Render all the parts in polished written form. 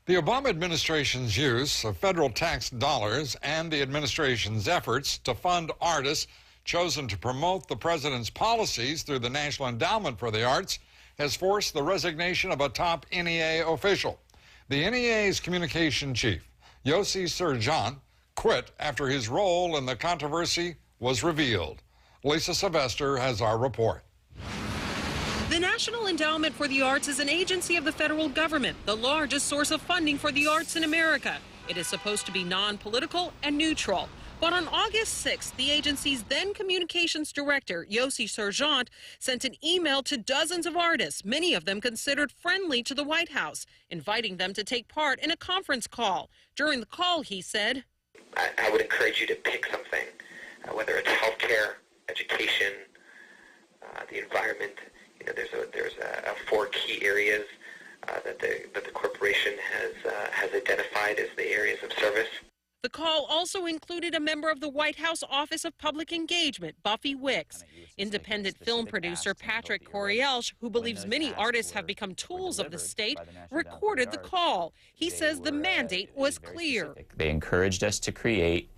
The Obama administration's use of federal tax dollars and the administration's efforts to fund artists chosen to promote the president's policies through the National Endowment for the Arts has forced the resignation of a top NEA official. The NEA's communication chief, Yossi Sergeant, quit after his role in the controversy was revealed. Lisa Sylvester has our report. The National Endowment for the Arts is an agency of the federal government, the largest source of funding for the arts in America. It is supposed to be non-political and neutral. But on August 6th, the agency's then communications director, Yossi Sergeant, sent an email to dozens of artists, many of them considered friendly to the White House, inviting them to take part in a conference call. During the call, he said, I would encourage you to pick something, whether it's healthcare, education, the environment. You know, there's four key areas that the corporation has identified as the areas of service. The call also included a member of the White House Office of Public Engagement, Buffy Wicks, independent film producer Patrick Courrielche, who believes many artists have become tools of the state, recorded the call. He says the mandate was clear. They encouraged us to create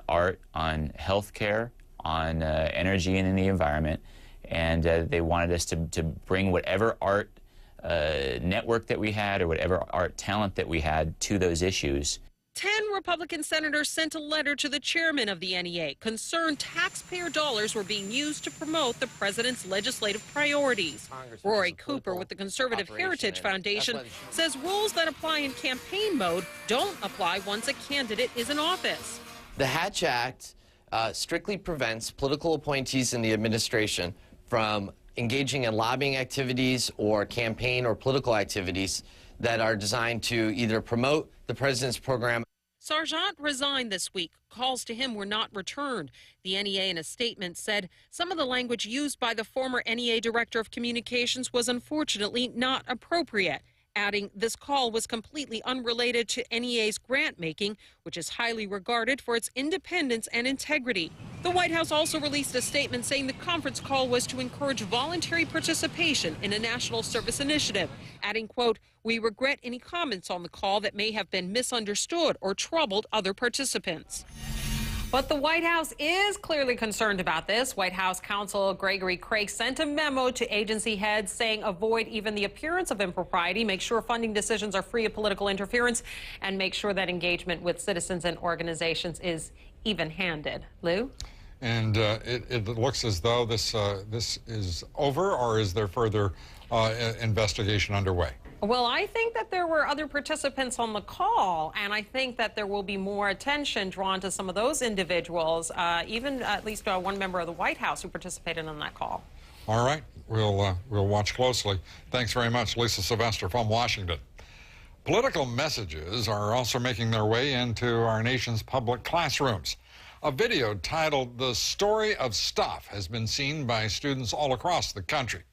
art on health care, on energy and in the environment, and they wanted us to bring whatever art network that we had or whatever art talent that we had to those issues. 10 Republican senators sent a letter to the chairman of the NEA, concerned taxpayer dollars were being used to promote the president's legislative priorities. Rory Cooper with the Conservative Heritage Foundation says rules that apply in campaign mode don't apply once a candidate is in office. The Hatch Act strictly prevents political appointees in the administration from engaging in lobbying activities or campaign or political activities that are designed to either promote the president's program. Sergeant resigned this week. Calls to him were not returned. The NEA in a statement said some of the language used by the former NEA Director of Communications was unfortunately not appropriate, adding this call was completely unrelated to NEA's grant-making, which is highly regarded for its independence and integrity. The White House also released a statement saying the conference call was to encourage voluntary participation in a national service initiative, adding, quote, "We regret any comments on the call that may have been misunderstood or troubled other participants." But the White House is clearly concerned about this. White House counsel Gregory Craig sent a memo to agency heads saying avoid even the appearance of impropriety, make sure funding decisions are free of political interference, and make sure that engagement with citizens and organizations is even-handed. Lou? And it looks as though this is over, or is there further investigation underway? Well, I think that there were other participants on the call, and I think that there will be more attention drawn to some of those individuals, even at least one member of the White House who participated in that call. All right, we'll watch closely. Thanks very much, Lisa Sylvester from Washington. Political messages are also making their way into our nation's public classrooms. A video titled "The Story of Stuff" has been seen by students all across the country.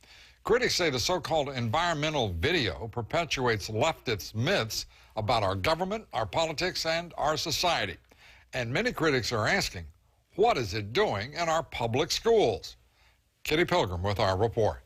Critics say the so-called environmental video perpetuates leftist myths about our government, our politics, and our society. And many critics are asking, what is it doing in our public schools? Kitty Pilgrim with our report.